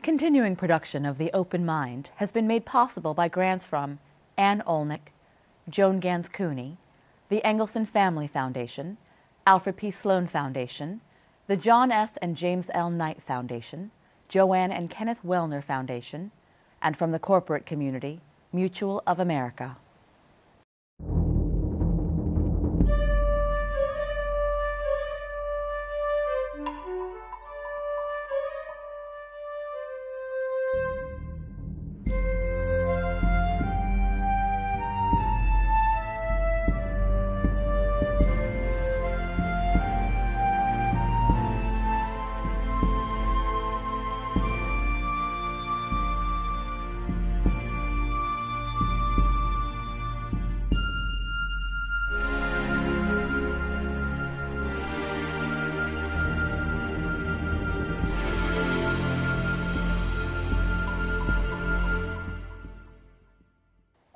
Continuing production of The Open Mind has been made possible by grants from Ann Olnick, Joan Gans Cooney, the Engelson Family Foundation, Alfred P. Sloan Foundation, the John S. and James L. Knight Foundation, Joanne and Kenneth Wellner Foundation, and from the corporate community, Mutual of America.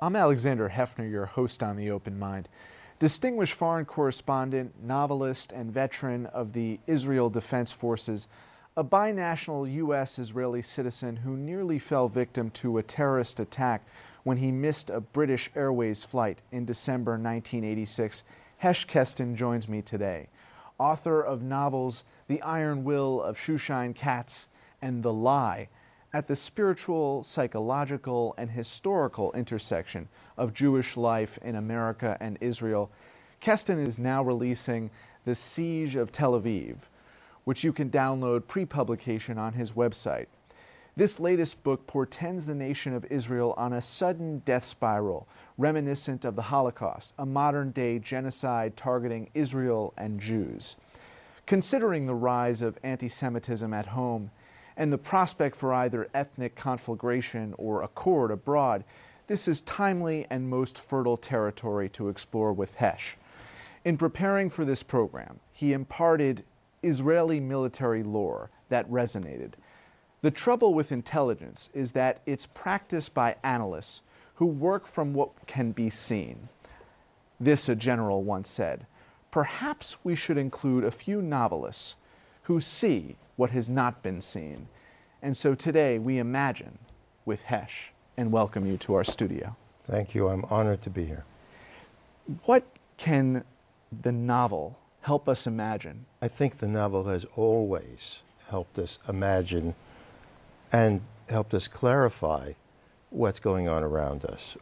I'm Alexander Hefner, your host on The Open Mind. Distinguished foreign correspondent, novelist, and veteran of the Israel Defense Forces, a binational U.S.-Israeli citizen who nearly fell victim to a terrorist attack when he missed a British Airways flight in December 1986, Hesh Keston joins me today. Author of novels The Iron Will of Shushan Katz and The Lie, at the spiritual, psychological, and historical intersection of Jewish life in America and Israel, Keston is now releasing The Siege of Tel Aviv, which you can download pre-publication on his website. This latest book portends the nation of Israel on a sudden death spiral, reminiscent of the Holocaust, a modern-day genocide targeting Israel and Jews. Considering the rise of anti-Semitism at home and the prospect for either ethnic conflagration or accord abroad, this is timely and most fertile territory to explore with Hesh. In preparing for this program, he imparted Israeli military lore that resonated. The trouble with intelligence is that it's practiced by analysts who work from what can be seen. This, a general once said. Perhaps we should include a few novelists who see what has not been seen. And so today we imagine with Hesh and welcome you to our studio. Thank you. I'm honored to be here. What can the novel help us imagine? I think the novel has always helped us imagine and helped us clarify what's going on around us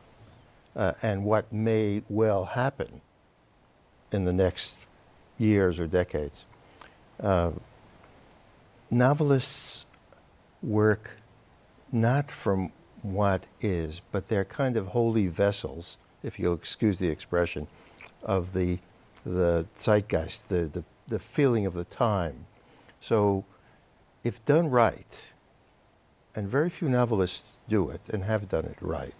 and what may well happen in the next years or decades. Novelists work not from what is, but they're kind of holy vessels, if you'll excuse the expression, of the zeitgeist, the feeling of the time. So if done right, and very few novelists do it and have done it right,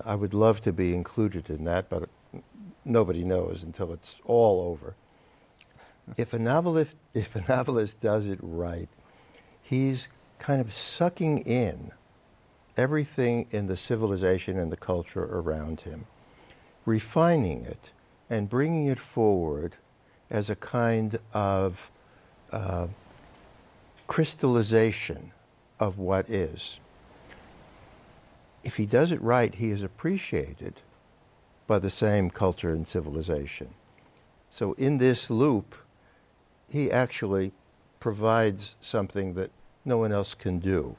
I would love to be included in that, but nobody knows until it's all over. If a novelist does it right, he's kind of sucking in everything in the civilization and the culture around him, refining it and bringing it forward as a kind of crystallization of what is. If he does it right, he is appreciated by the same culture and civilization. So in this loop, he actually provides something that no one else can do.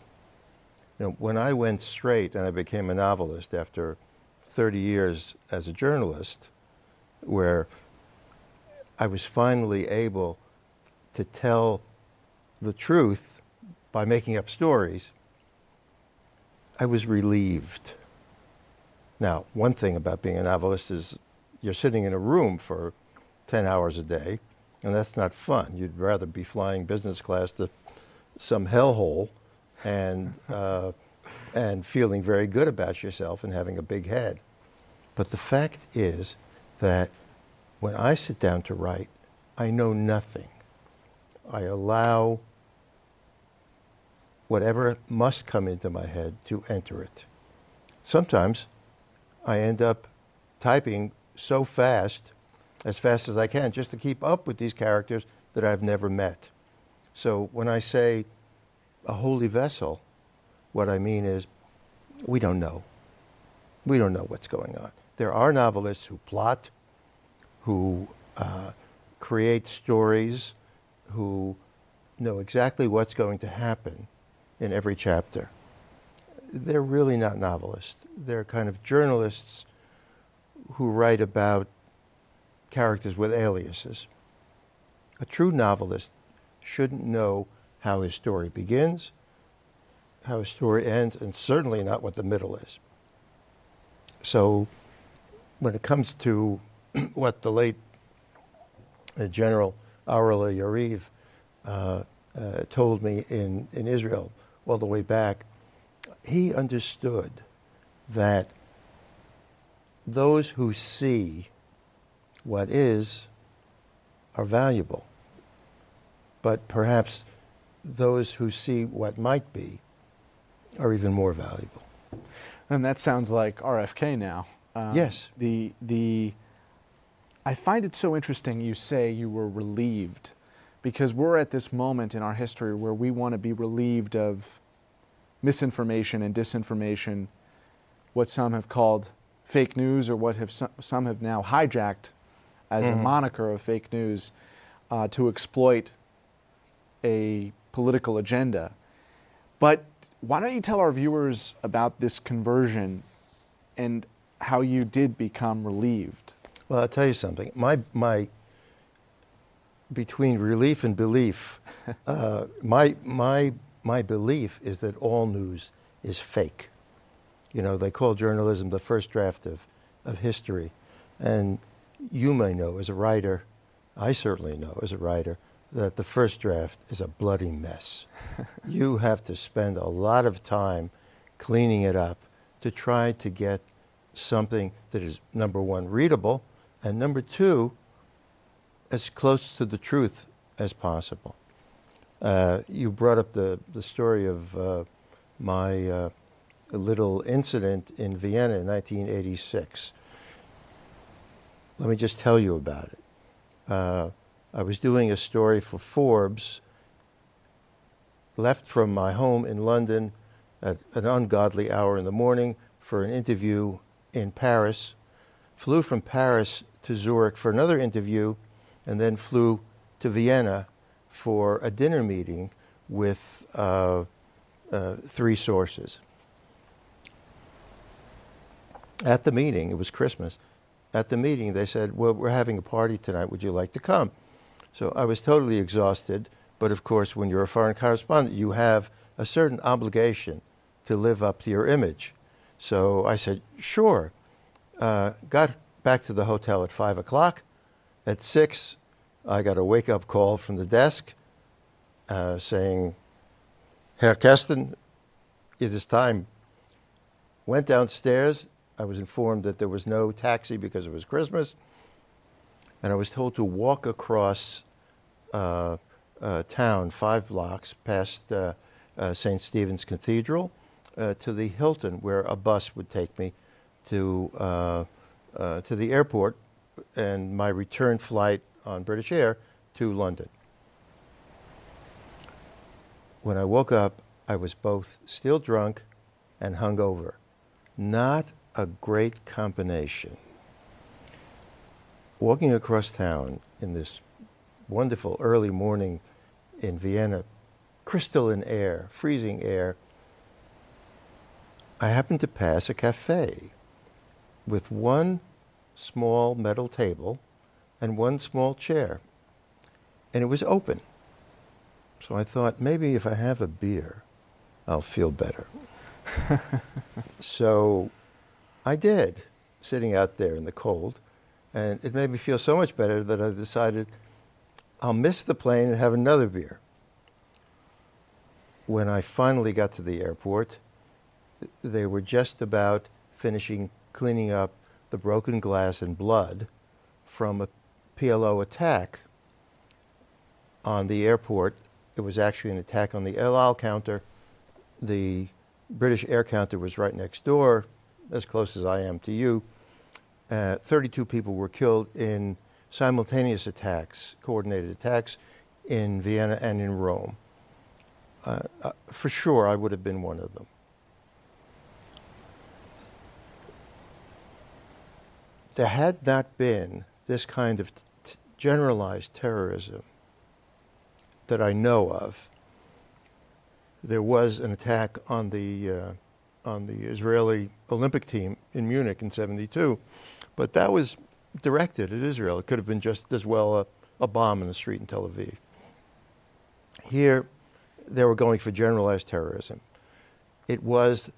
You know, when I went straight and I became a novelist after 30 years as a journalist, where I was finally able to tell the truth by making up stories, I was relieved. Now, one thing about being a novelist is you're sitting in a room for 10 hours a day, and that's not fun. You'd rather be flying business class to some hellhole and feeling very good about yourself and having a big head. But the fact is that when I sit down to write, I know nothing. I allow whatever must come into my head to enter it. Sometimes I end up typing so fast, as fast as I can, just to keep up with these characters that I've never met. So when I say a holy vessel, What I mean is, we don't know. We don't know what's going on. There are novelists who plot, who create stories, who know exactly what's going to happen in every chapter. They're really not novelists. They're kind of journalists who write about characters with aliases. A true novelist shouldn't know how his story begins, how his story ends, and certainly not what the middle is. So when it comes to what the late General Aurel Yariv told me in Israel all the way back, he understood that those who see what is are valuable, but perhaps those who see what might be are even more valuable. And that sounds like RFK now. Yes. I find it so interesting you say you were relieved, because we're at this moment in our history where we want to be relieved of misinformation and disinformation, what some have called fake news, or what have some have now hijacked as a moniker of fake news to exploit a political agenda. But why don't you tell our viewers about this conversion and how you did become relieved? Well, I'll tell you something. My between relief and belief, my belief is that all news is fake. You know, they call journalism the first draft of history. And you may know as a writer, I certainly know as a writer, that the first draft is a bloody mess. You have to spend a lot of time cleaning it up to try to get something that is, number one, readable, and number two, as close to the truth as possible. You brought up the story of my little incident in Vienna in 1986. Let me just tell you about it. I was doing a story for Forbes, left from my home in London at an ungodly hour in the morning for an interview in Paris, flew from Paris to Zurich for another interview, and then flew to Vienna for a dinner meeting with three sources. At the meeting, it was Christmas, at the meeting they said, well, we're having a party tonight, would you like to come? So I was totally exhausted, but of course when you're a foreign correspondent, you have a certain obligation to live up to your image. So I said, sure. Got back to the hotel at 5 o'clock. At 6, I got a wake-up call from the desk saying, Herr Kesten, it is time. Went downstairs. I was informed that there was no taxi because it was Christmas. And I was told to walk across town 5 blocks past St. Stephen's Cathedral to the Hilton, where a bus would take me to the airport and my return flight on British Air to London. When I woke up, I was both still drunk and hungover. Not a great combination. Walking across town in this wonderful early morning in Vienna, crystalline air, freezing air, I happened to pass a cafe with one small metal table and one small chair, and it was open. So I thought, maybe if I have a beer, I'll feel better. So I did, sitting out there in the cold, and it made me feel so much better that I decided I'll miss the plane and have another beer. When I finally got to the airport, they were just about finishing cleaning up the broken glass and blood from a PLO attack on the airport. It was actually an attack on the El Al counter. The British air counter was right next door, as close as I am to you. 32 people were killed in simultaneous attacks, coordinated attacks, in Vienna and in Rome. For sure, I would have been one of them. there had not been this kind of generalized terrorism that I know of. There was an attack on the Israeli Olympic team in Munich in '72, but that was directed at Israel. It could have been just as well a bomb in the street in Tel Aviv. Here, they were going for generalized terrorism. It was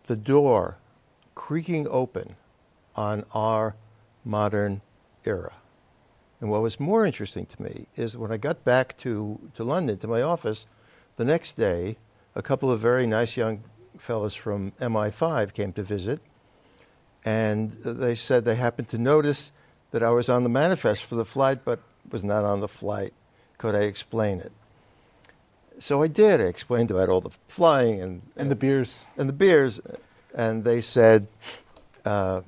the door creaking open on our modern era. And what was more interesting to me is when I got back to London, to my office, the next day, a couple of very nice young fellows from MI5 came to visit, and they said they happened to notice that I was on the manifest for the flight, but was not on the flight. Could I explain it? So I did. I explained about all the flying and the beers. And the beers. And they said, no,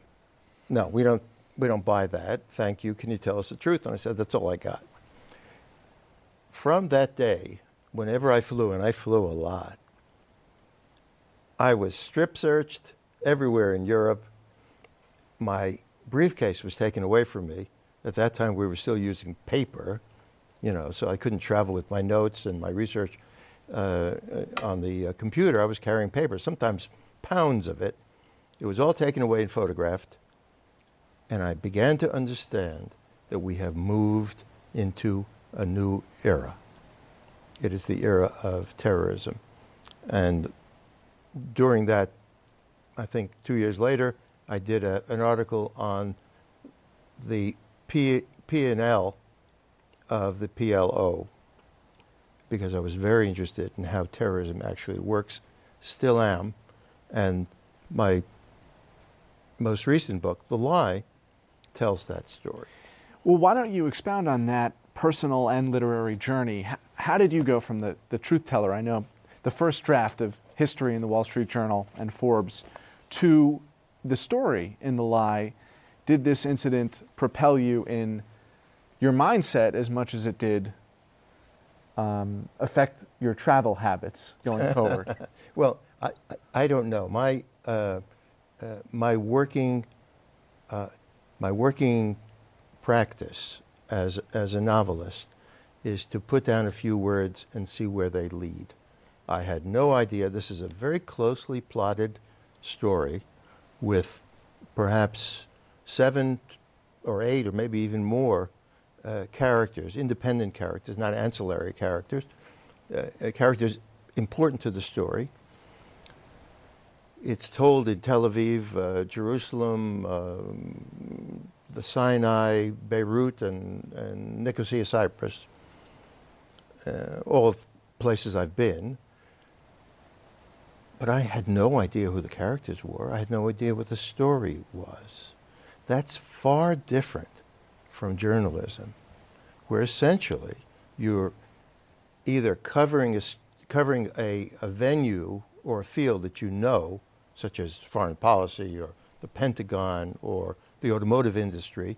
we don't buy that. Thank you. Can you tell us the truth? And I said, that's all I got. From that day, whenever I flew, and I flew a lot, I was strip searched everywhere in Europe. My briefcase was taken away from me. At that time, we were still using paper, so I couldn't travel with my notes and my research on the computer. I was carrying paper, sometimes pounds of it. It was all taken away and photographed. And I began to understand that we have moved into a new era. It is the era of terrorism. And during that, I think 2 years later, I did an article on the P&L of the PLO, because I was very interested in how terrorism actually works, still am. And my most recent book, The Lie, tells that story. Well, why don't you expound on that personal and literary journey? How did you go from the truth teller, I know, the first draft of history in the Wall Street Journal and Forbes, to the story in The Lie? Did this incident propel you in your mindset as much as it did affect your travel habits going forward? Well, I don't know. My working practice as a novelist is to put down a few words and see where they lead. I had no idea. This is a very closely plotted story with perhaps 7 or 8 or maybe even more characters, independent characters, not ancillary characters, characters important to the story. It's told in Tel Aviv, Jerusalem, the Sinai, Beirut, and Nicosia, Cyprus, all of places I've been. But I had no idea who the characters were. I had no idea what the story was. That's far different from journalism, where essentially you're either covering a venue or a field that you know, such as foreign policy or the Pentagon or the automotive industry,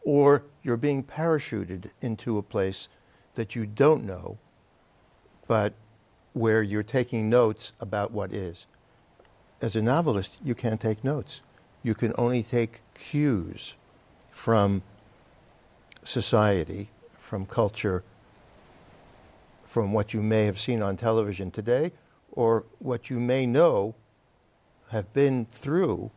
or you're being parachuted into a place that you don't know, but where you're taking notes about what is. As a novelist, you can't take notes. You can only take cues from society, from culture, from what you may have seen on television today, or what you may know have been through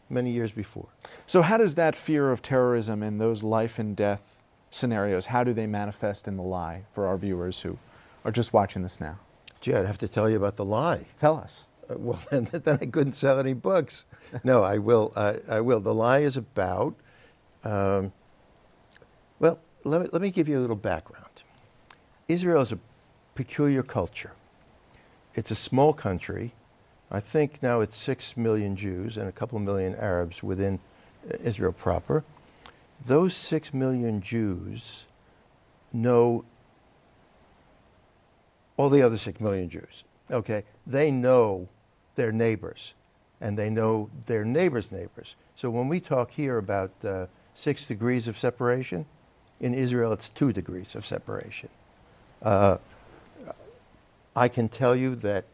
many years before. So how does that fear of terrorism and those life and death scenarios, how do they manifest in The Lie for our viewers who are just watching this now? Gee, I'd have to tell you about The Lie. Tell us. Well, then I couldn't sell any books. No, I will. I will. The Lie is about, well, let me give you a little background. Israel is a peculiar culture. It's a small country. I think now it's 6 million Jews and a couple million Arabs within Israel proper. Those 6 million Jews know all the other 6 million Jews, okay? They know their neighbors, and they know their neighbors' neighbors. So when we talk here about 6 degrees of separation, in Israel it's 2 degrees of separation. I can tell you that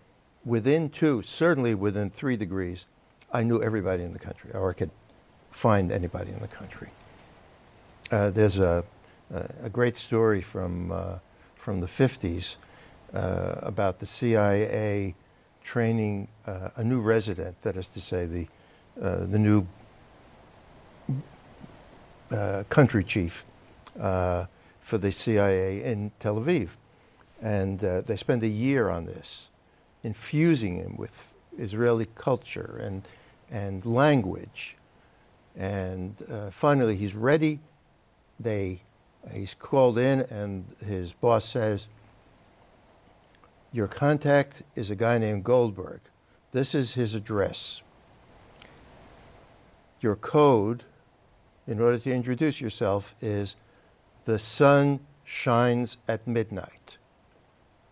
within 2, certainly within 3 degrees, I knew everybody in the country, or I could find anybody in the country. There's a great story from the 50s about the CIA training a new resident, that is to say, the new country chief for the CIA in Tel Aviv. And they spend a year on this, infusing him with Israeli culture and language. And finally, he's ready. He's called in, and his boss says, "Your contact is a guy named Goldberg. This is his address. Your code, in order to introduce yourself, is the sun shines at midnight."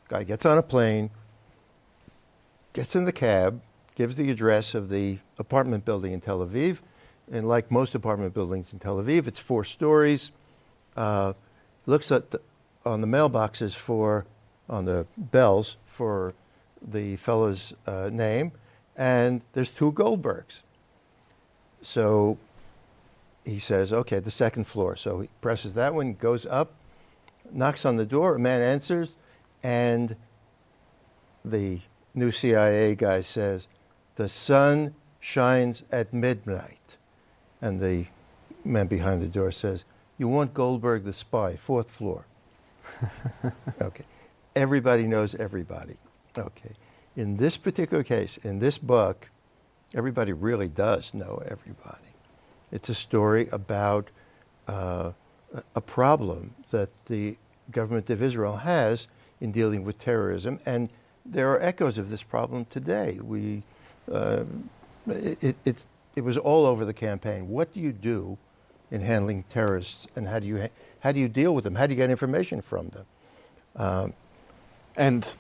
Guy gets on a plane, gets in the cab, gives the address of the apartment building in Tel Aviv. And like most apartment buildings in Tel Aviv, it's 4 stories. Looks at on the mailboxes on the bells for the fellow's name, and there's 2 Goldbergs. So he says, okay, the 2nd floor. So he presses that one, goes up, knocks on the door, a man answers, and the new CIA guy says, "The sun shines at midnight." And the man behind the door says, "You want Goldberg the spy, 4th floor." Okay. Everybody knows everybody. Okay. In this particular case, in this book, everybody really does know everybody. It's a story about a problem that the government of Israel has in dealing with terrorism, and there are echoes of this problem today. It was all over the campaign. What do you do in handling terrorists, and how do you deal with them? How do you get information from them? And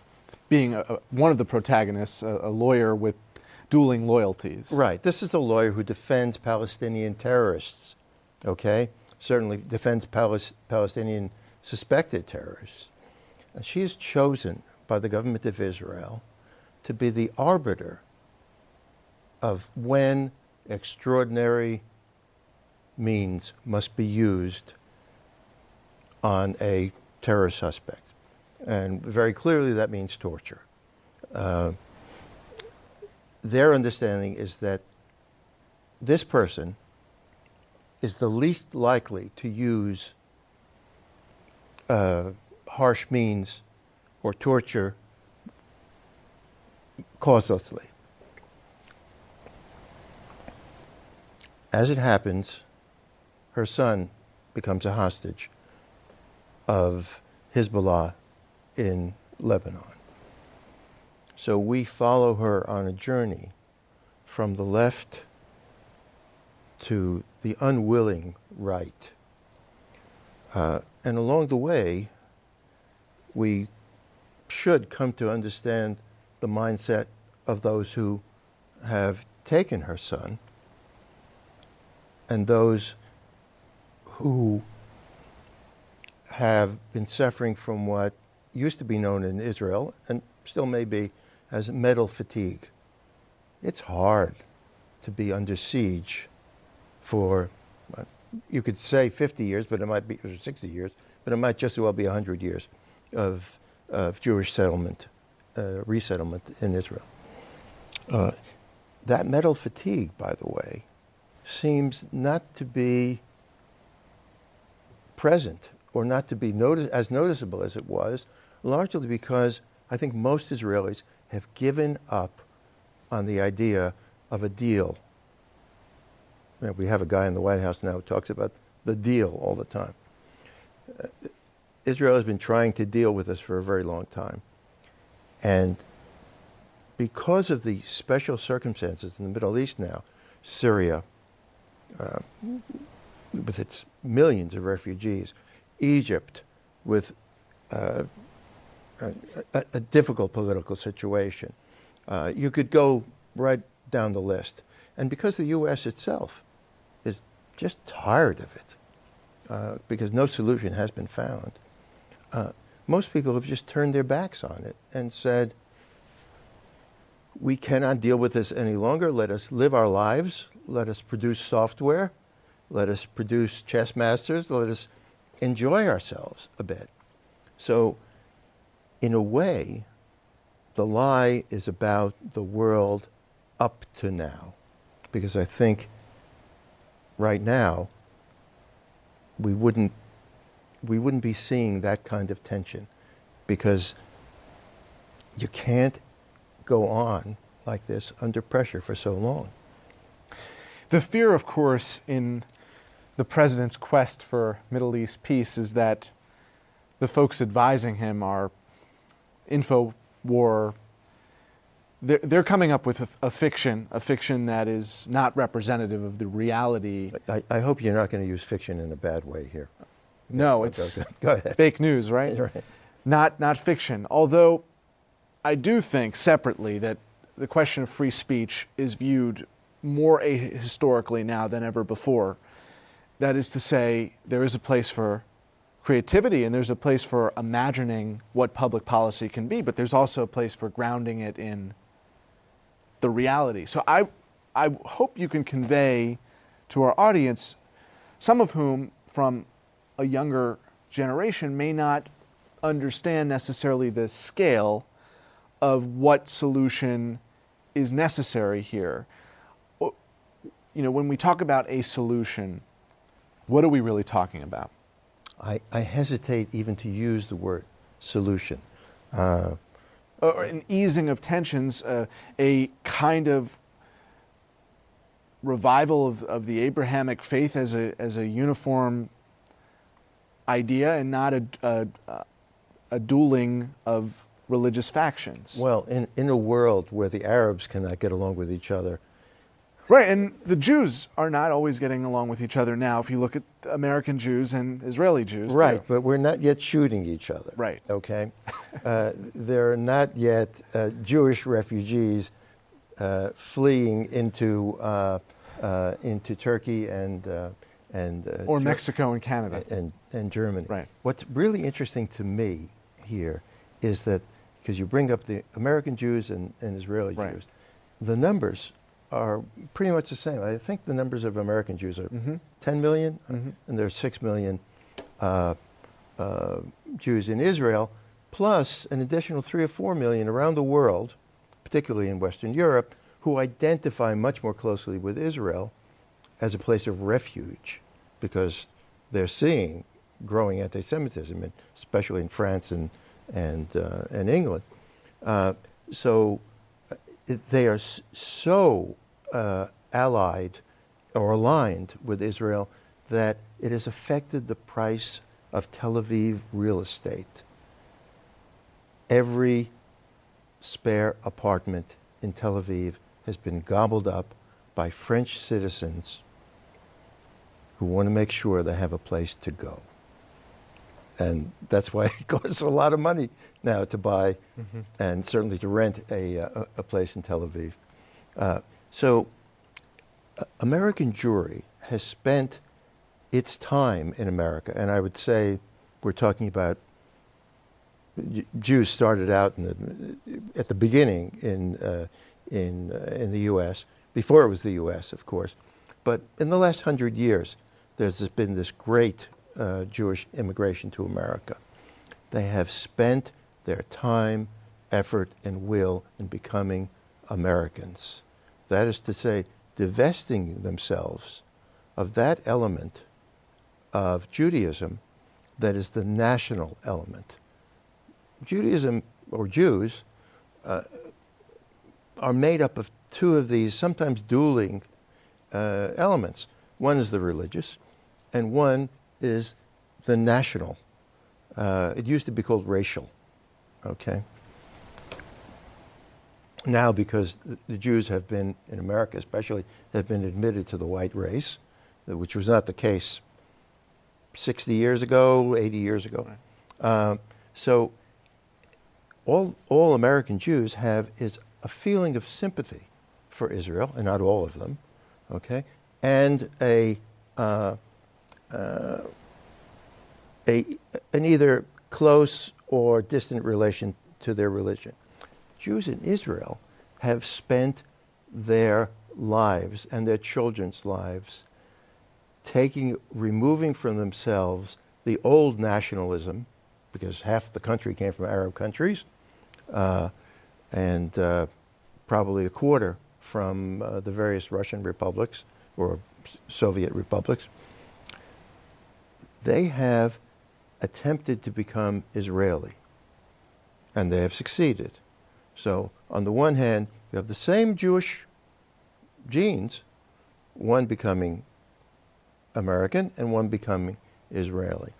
being one of the protagonists, a lawyer with dueling loyalties. Right. This is a lawyer who defends Palestinian terrorists, okay? Certainly defends Palestinian suspected terrorists. And she is chosen by the government of Israel to be the arbiter of when extraordinary means must be used on a terror suspect. And very clearly that means torture. Their understanding is that this person is the least likely to use harsh means or torture causelessly. As it happens, her son becomes a hostage of Hezbollah in Lebanon. So we follow her on a journey from the left to the unwilling right. And along the way, we should come to understand the mindset of those who have taken her son and those who have been suffering from what used to be known in Israel, and still may be, as mental fatigue. It's hard to be under siege for, you could say 50 years, but it might be, or 60 years, but it might just as well be 100 years of Jewish settlement, resettlement in Israel. That mental fatigue, by the way, seems not to be present or not to be as noticeable as it was, largely because I think most Israelis have given up on the idea of a deal. You know, we have a guy in the White House now who talks about the deal all the time. Israel has been trying to deal with this for a very long time. And because of the special circumstances in the Middle East now, Syria, with its millions of refugees, Egypt, with a difficult political situation. You could go right down the list. And because the U.S. itself is just tired of it, because no solution has been found, most people have just turned their backs on it and said, we cannot deal with this any longer. Let us live our lives. Let us produce software. Let us produce chess masters. Let us enjoy ourselves a bit. So, in a way, the lie is about the world up to now. Because I think right now, we wouldn't be seeing that kind of tension, because you can't go on like this under pressure for so long. The fear, of course, in the president's quest for Middle East peace is that the folks advising him are InfoWar. They're coming up with a fiction that is not representative of the reality. I hope you're not going to use fiction in a bad way here. No, it's Go ahead. Fake news, right? Right. Not fiction. Although I do think separately that the question of free speech is viewed more ahistorically now than ever before. That is to say, there is a place for creativity and there's a place for imagining what public policy can be, but there's also a place for grounding it in the reality. So I hope you can convey to our audience, some of whom from a younger generation may not understand necessarily the scale of what solution is necessary here. You know, when we talk about a solution, what are we really talking about? I hesitate even to use the word solution. Or an easing of tensions, a kind of revival of the Abrahamic faith as a uniform idea, and not a dueling of religious factions. Well, in a world where the Arabs cannot get along with each other. Right, and the Jews are not always getting along with each other now, if you look at American Jews and Israeli Jews. Right, too. but we're not yet shooting each other. Right. Okay? There are not yet Jewish refugees fleeing into Turkey and or Mexico and Canada. And Germany. Right. What's really interesting to me here is that, because you bring up the American Jews and Israeli Right. Jews, the numbers are pretty much the same. I think the numbers of American Jews are 10 million, and there are 6 million Jews in Israel, plus an additional 3 or 4 million around the world, particularly in Western Europe, who identify much more closely with Israel as a place of refuge, because they're seeing growing anti-Semitism, and especially in France and England. So they are so allied or aligned with Israel that it has affected the price of Tel Aviv real estate. Every spare apartment in Tel Aviv has been gobbled up by French citizens who want to make sure they have a place to go. And that's why it costs a lot of money now to buy and certainly to rent a place in Tel Aviv. So American Jewry has spent its time in America, and I would say we're talking about Jews started out at the beginning in the U.S., before it was the U.S., of course. But in the last 100 years, there's been this great Jewish immigration to America. They have spent their time, effort, and will in becoming Americans. That is to say, divesting themselves of that element of Judaism that is the national element. Judaism, or Jews, are made up of two of these sometimes dueling elements. One is the religious, and one is the national. It used to be called racial, okay? Now, because the Jews have been, in America especially, have been admitted to the white race, which was not the case 60 years ago, 80 years ago. Right. So all American Jews have is a feeling of sympathy for Israel, and not all of them, okay, and an either close or distant relation to their religion. Jews in Israel have spent their lives and their children's lives removing from themselves the old nationalism, because half the country came from Arab countries, and probably a quarter from the various Russian republics or Soviet republics. They have attempted to become Israeli, and they have succeeded. So on the one hand, you have the same Jewish genes, one becoming American and one becoming Israeli.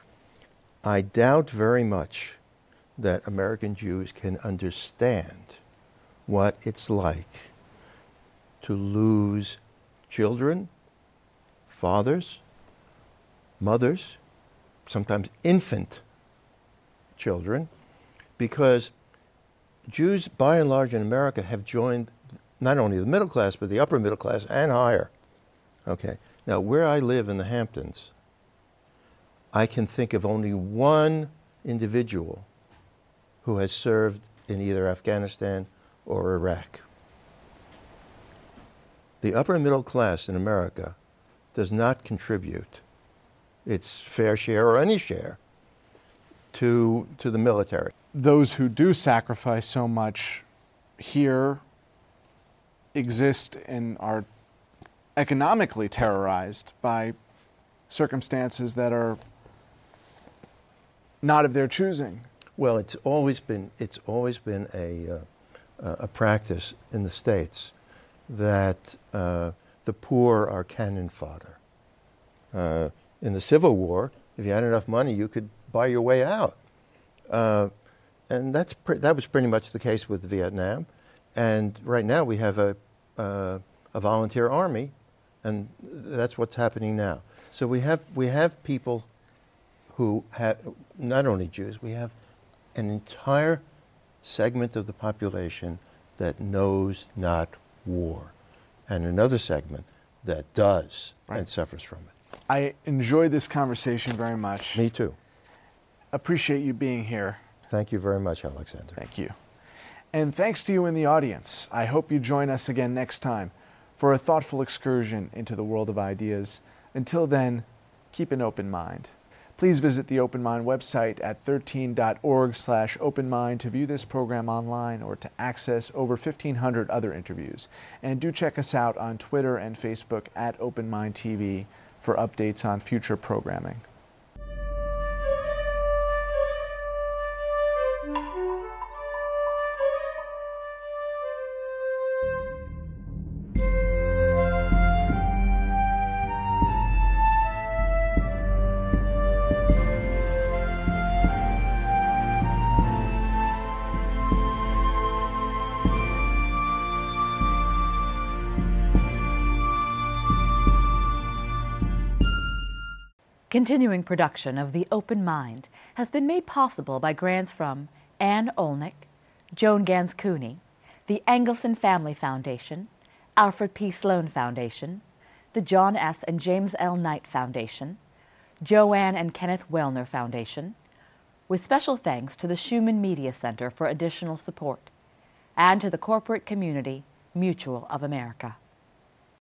I doubt very much that American Jews can understand what it's like to lose children, fathers, mothers, sometimes infant children, because Jews, by and large in America, have joined not only the middle class, but the upper middle class and higher. Okay. Now, where I live in the Hamptons, I can think of only one individual who has served in either Afghanistan or Iraq. The upper middle class in America does not contribute its fair share or any share to the military. Those who do sacrifice so much here exist and are economically terrorized by circumstances that are not of their choosing. Well, it's always been a practice in the States that the poor are cannon fodder. In the Civil War, if you had enough money, you could buy your way out. And that was pretty much the case with Vietnam. And right now we have a volunteer army, and that's what's happening now. So we have people who have, not only Jews, we have an entire segment of the population that knows not war, and another segment that does and suffers from it. I enjoyed this conversation very much. Me too. Appreciate you being here. Thank you very much, Alexander. Thank you. And thanks to you in the audience. I hope you join us again next time for a thoughtful excursion into the world of ideas. Until then, keep an open mind. Please visit the Open Mind website at 13.org/openmind to view this program online or to access over 1,500 other interviews. And do check us out on Twitter and Facebook at Open Mind TV for updates on future programming. Continuing production of The Open Mind has been made possible by grants from Anne Olnick, Joan Gans Cooney, the Engelson Family Foundation, Alfred P. Sloan Foundation, the John S. and James L. Knight Foundation, Joanne and Kenneth Wellner Foundation, with special thanks to the Schumann Media Center for additional support, and to the corporate community Mutual of America.